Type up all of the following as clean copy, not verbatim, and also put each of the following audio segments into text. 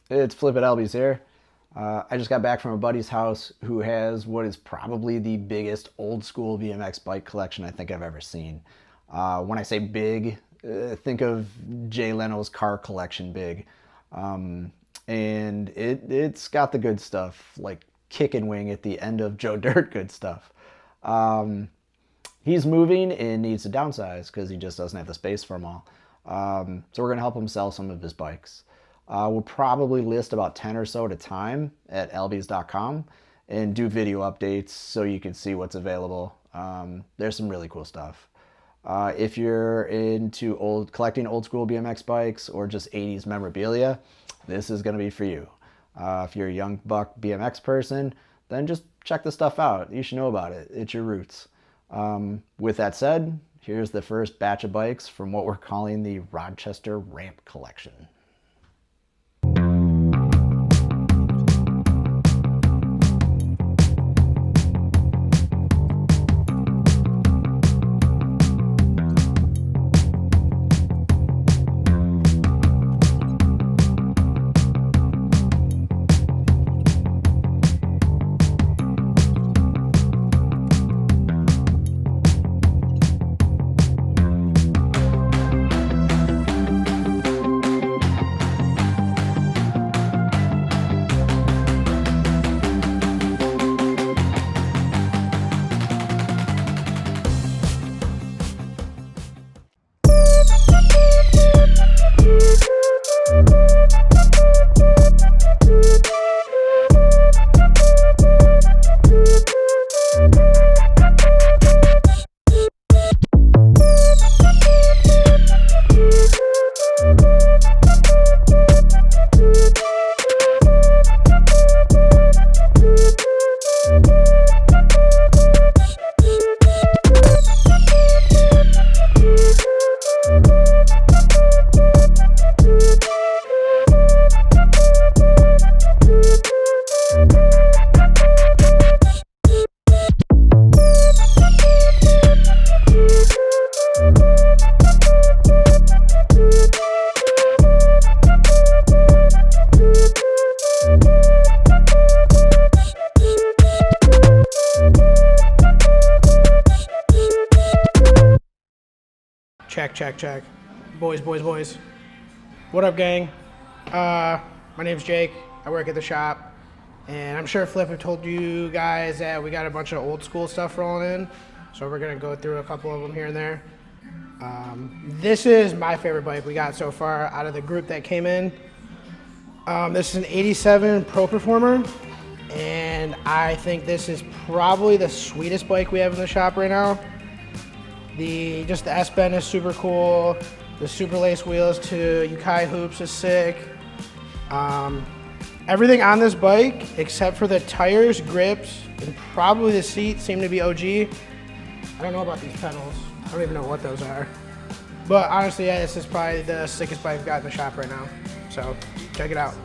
It's Flip at Albe's here. I just got back from a buddy's house who has what is probably the biggest old school BMX bike collection I think I've ever seen. When I say big, think of Jay Leno's car collection big. And it's got the good stuff, like kick and wing at the end of Joe Dirt good stuff. He's moving and needs to downsize because he just doesn't have the space for them all. So we're going to help him sell some of his bikes. We'll probably list about 10 or so at a time at albes.com and do video updates so you can see what's available. There's some really cool stuff. If you're into collecting old school BMX bikes or just 80s memorabilia, this is going to be for you. If you're a young buck BMX person, then just check the stuff out. You should know about it. It's your roots. With that said, here's the first batch of bikes from what we're calling the Rochester Ramp Collection. Check. Boys. What up, gang? My name's Jake. I work at the shop. And I'm sure Flip have told you guys that we got a bunch of old school stuff rolling in. So we're going to go through a couple of them here and there. This is my favorite bike we got so far out of the group that came in. This is an 87 Pro Performer. And I think this is probably the sweetest bike we have in the shop right now. The S-bend is super cool. The super lace wheels to Yukai hoops is sick. Everything on this bike, except for the tires, grips, and probably the seat, seem to be OG. I don't know about these pedals. I don't even know what those are. But honestly, yeah, this is probably the sickest bike I've got in the shop right now. So check it out.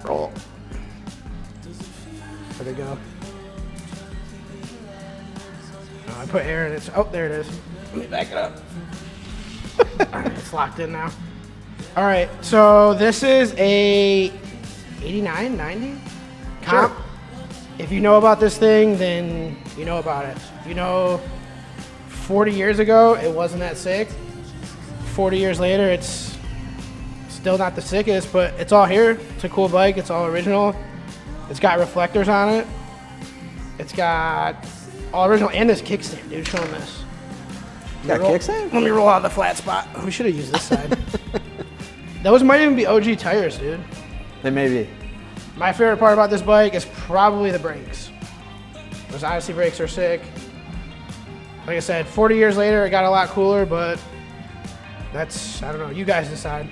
Roll. There they go. I put air in it. Oh, there it is. Let me back it up. All right, it's locked in now. All right, so this is a 89, 90 comp. Sure. If you know about this thing, then you know about it. You know, 40 years ago, it wasn't that sick. 40 years later, it's still not the sickest, but it's all here. It's a cool bike. It's all original. It's got reflectors on it. It's got all original, and this kickstand, dude. Show them this. Got kickstand? Let me roll out the flat spot. We should have used this side. Those might even be OG tires, dude. They may be. My favorite part about this bike is probably the brakes. Those Odyssey brakes are sick. Like I said, 40 years later, it got a lot cooler, but that's, I don't know, you guys decide.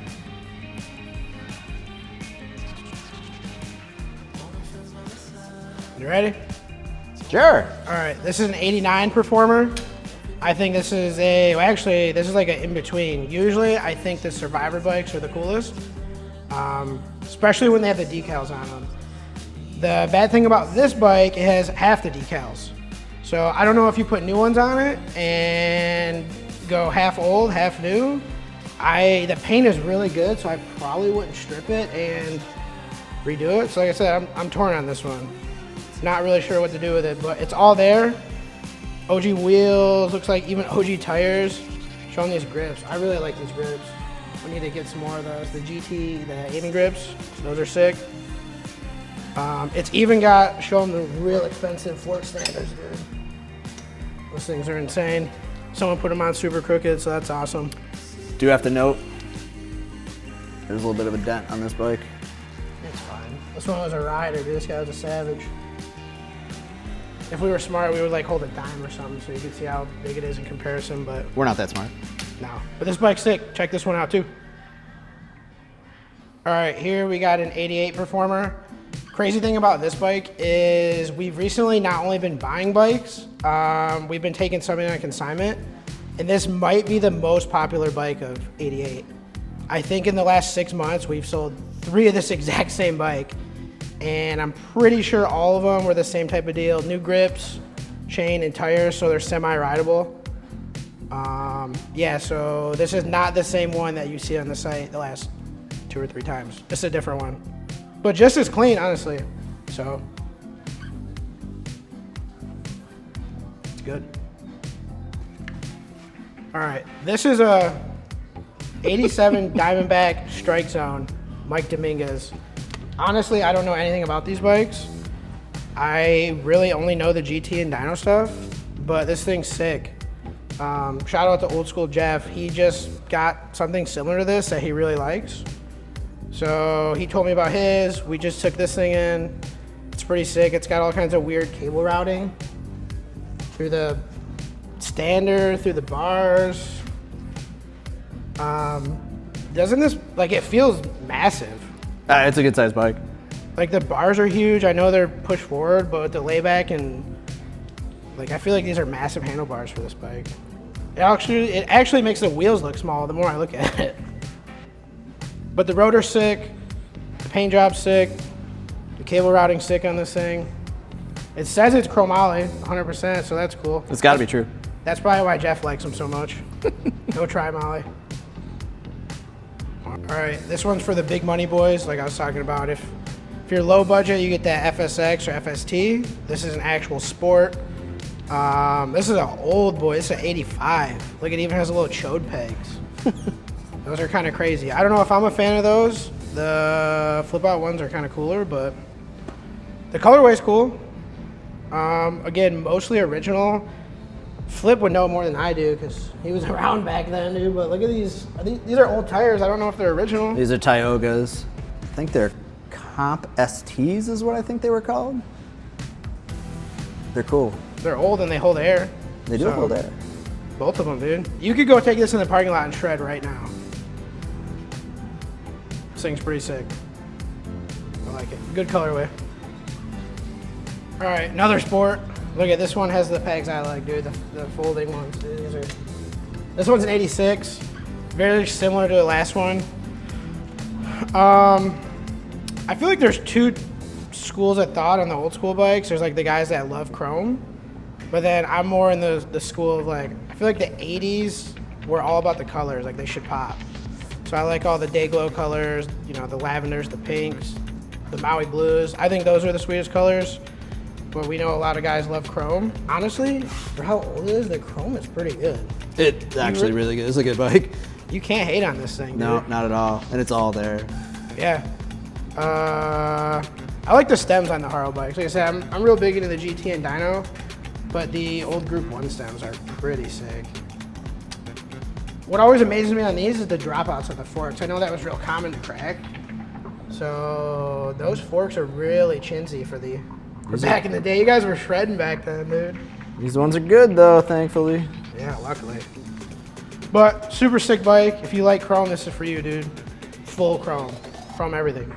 You ready? Sure. All right, this is an 89 Performer. I think this is this is like an in-between. Usually, I think the Survivor bikes are the coolest, especially when they have the decals on them. The bad thing about this bike, it has half the decals. So I don't know if you put new ones on it and go half old, half new, The paint is really good, so I probably wouldn't strip it and redo it. So like I said, I'm torn on this one. Not really sure what to do with it, but it's all there. OG wheels, looks like even OG tires. Showing these grips. I really like these grips. We need to get some more of those. The GT, the Aiden grips, those are sick. It's even got, showing the real expensive fork standards, dude. Those things are insane. Someone put them on super crooked, so that's awesome. Do have to note, there's a little bit of a dent on this bike. It's fine. This one was a rider, dude. This guy was a savage. If we were smart, we would like hold a dime or something so you could see how big it is in comparison, but We're not that smart. no. But this bike's sick. Check this one out too. All right, here we got an 88 Performer. Crazy thing about this bike is we've recently not only been buying bikes, we've been taking some in on consignment, and this might be the most popular bike of 88. I think in the last 6 months, we've sold 3 of this exact same bike, and I'm pretty sure all of them were the same type of deal. New grips, chain, and tires, so they're semi-rideable. Yeah, so this is not the same one that you see on the site the last 2 or 3 times. It's a different one. But just as clean, honestly. So, it's good. All right, this is a 87 Diamondback Strike Zone, Mike Dominguez. Honestly, I don't know anything about these bikes. I really only know the GT and Dyno stuff, but this thing's sick. Shout out to Old School Jeff. He just got something similar to this that he really likes. So he told me about his. We just took this thing in. It's pretty sick. It's got all kinds of weird cable routing through the stander, through the bars. Doesn't this, like, it feels massive. It's a good sized bike. Like, the bars are huge. I know they're pushed forward, but with the layback and, like, I feel like these are massive handlebars for this bike. It actually makes the wheels look small the more I look at it. But the rotor's sick, the paint job's sick, the cable routing's sick on this thing. It says it's chromoly, 100%, so that's cool. It's gotta be true. That's probably why Jeff likes them so much. No tri-molly. All right, this one's for the big money boys, like I was talking about. If you're low budget, you get that FSX or FST. This is an actual sport. This is an old boy, this is an 85. Look, it even has a little chode pegs. Those are kind of crazy. I don't know if I'm a fan of those. The flip out ones are kind of cooler, but the colorway's cool. Again, mostly original. Flip would know more than I do because he was around back then, dude. But look at these. These are old tires. I don't know if they're original. These are Tiogas. I think they're Comp STs is what I think they were called. They're cool. They're old and they hold air. They do hold air. Both of them, dude. You could go take this in the parking lot and shred right now. This thing's pretty sick. I like it. Good colorway. All right, another sport. Look at this one has the pegs I like, dude. The folding ones, dude. This one's an 86. Very similar to the last one. I feel like there's 2 schools of thought on the old school bikes. There's like the guys that love chrome, but then I'm more in the school of like, I feel like the 80s were all about the colors, like they should pop. So I like all the day glow colors, you know, the lavenders, the pinks, the Maui blues. I think those are the sweetest colors, but we know a lot of guys love chrome. Honestly, for how old it is, the chrome is pretty good. It's actually really good. It's a good bike. You can't hate on this thing, dude. No, not at all. And it's all there. Yeah. I like the stems on the Haro bikes. Like I said, I'm real big into the GT and Dyno, but the old Group 1 stems are pretty sick. What always amazes me on these is the dropouts of the forks. I know that was real common to crack. So those forks are really chintzy for back in the day. You guys were shredding back then, dude. These ones are good though, thankfully. Yeah, luckily. But super sick bike. If you like chrome, this is for you, dude. Full chrome everything.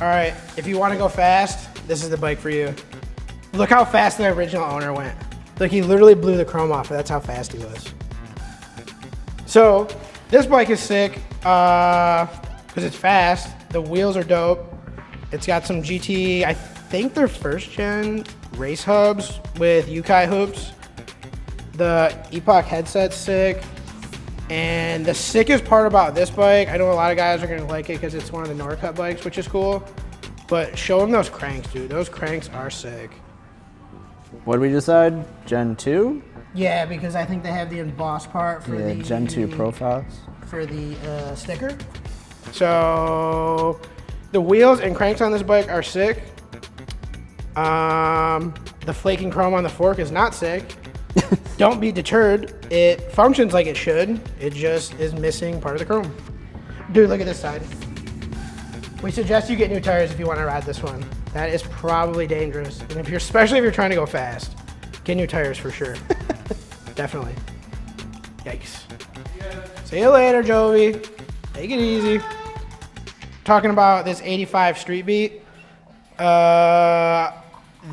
All right, if you want to go fast, this is the bike for you. Look how fast the original owner went. Like, he literally blew the chrome off. That's how fast he was. So this bike is sick because it's fast. The wheels are dope. It's got some GT, I think they're first gen race hubs with Yukai hoops. The Epoch headset's sick. And the sickest part about this bike, I know a lot of guys are gonna like it because it's one of the Norcut bikes, which is cool. But show them those cranks, dude. Those cranks are sick. What did we decide? Gen 2? Yeah, because I think they have the embossed part for the Gen 2 profiles. For the sticker. So the wheels and cranks on this bike are sick. The flaking chrome on the fork is not sick. Don't be deterred. It functions like it should. It just is missing part of the chrome. Dude, look at this side. We suggest you get new tires if you want to ride this one. That is probably dangerous. And if you're, especially if you're trying to go fast, get new tires for sure. Definitely. Yikes. See you later, Jovi. Take it easy. Talking about this 85 Street Beat.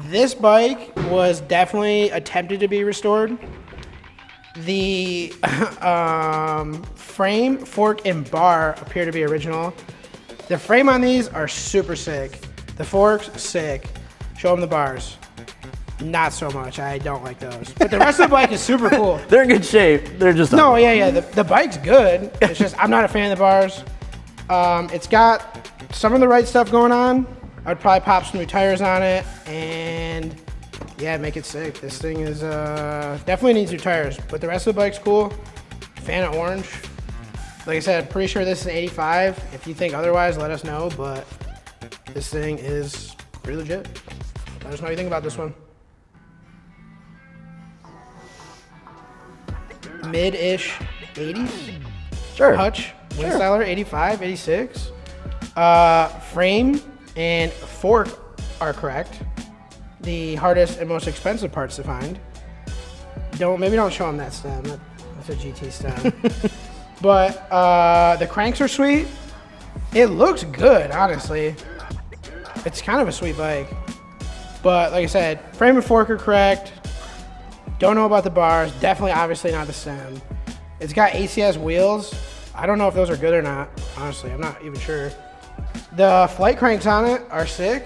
This bike was definitely attempted to be restored. The frame, fork, and bar appear to be original. The frame on these are super sick. The forks, sick. Show them the bars. Not so much. I don't like those. But the rest of the bike is super cool. They're in good shape. They're just no, yeah. The bike's good. It's just I'm not a fan of the bars. It's got some of the right stuff going on. I'd probably pop some new tires on it and yeah, make it sick. This thing is definitely needs new tires, but the rest of the bike's cool. Fan of orange. Like I said, I'm pretty sure this is an 85. If you think otherwise, let us know, but this thing is pretty legit. Let us know what you think about this one. Mid-ish 80s. Sure. Hutch, Sure. Styler, 85, 86. Frame and fork are correct. The hardest and most expensive parts to find. Maybe don't show them that stem. That's a GT stem. But the cranks are sweet. It looks good, honestly. It's kind of a sweet bike. But like I said, frame and fork are correct. Don't know about the bars. Definitely, obviously not the stem. It's got ACS wheels. I don't know if those are good or not. Honestly, I'm not even sure. The flight cranks on it are sick.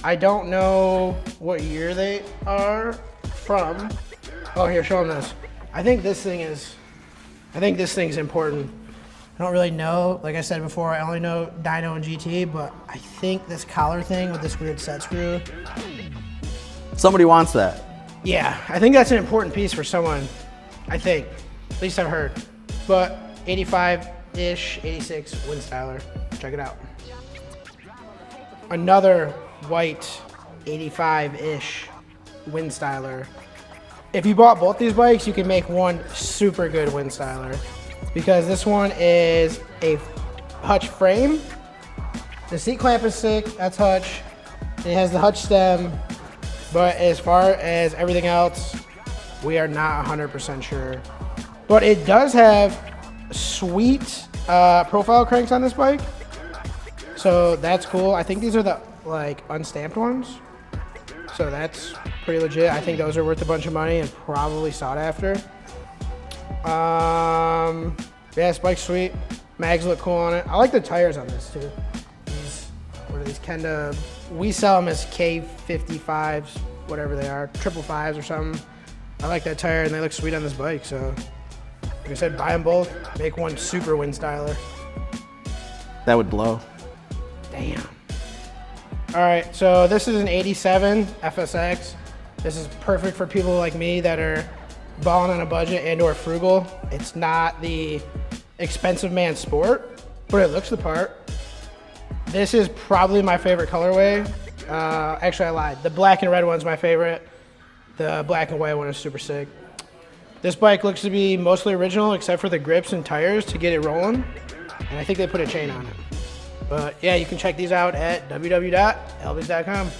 I don't know what year they are from. Oh, here, show them this. I think this thing's important. I don't really know. Like I said before, I only know Dyno and GT, but I think this collar thing with this weird set screw. Somebody wants that. Yeah, I think that's an important piece for someone. I think. At least I've heard. But 85-ish, 86 Wind Styler. Check it out. Another white 85-ish Wind Styler. If you bought both these bikes, you can make one super good Wind Styler. Because this one is a Hutch frame. The seat clamp is sick, that's Hutch. It has the Hutch stem. But as far as everything else, we are not 100% sure. But it does have sweet profile cranks on this bike. So that's cool. I think these are the like unstamped ones. So that's pretty legit. I think those are worth a bunch of money and probably sought after. Yeah, this bike's sweet. Mags look cool on it. I like the tires on this too. What are these? Kenda. We sell them as K55s, whatever they are, 555s or something. I like that tire and they look sweet on this bike. So, like I said, buy them both. Make one super Wind Styler. That would blow. Damn. All right, so this is an 87 FSX. This is perfect for people like me that are balling on a budget and or frugal. It's not the expensive man sport, but it looks the part. This is probably my favorite colorway. Actually, I lied. The black and red one's my favorite. The black and white one is super sick. This bike looks to be mostly original except for the grips and tires to get it rolling. And I think they put a chain on it. But yeah, you can check these out at www.albes.com.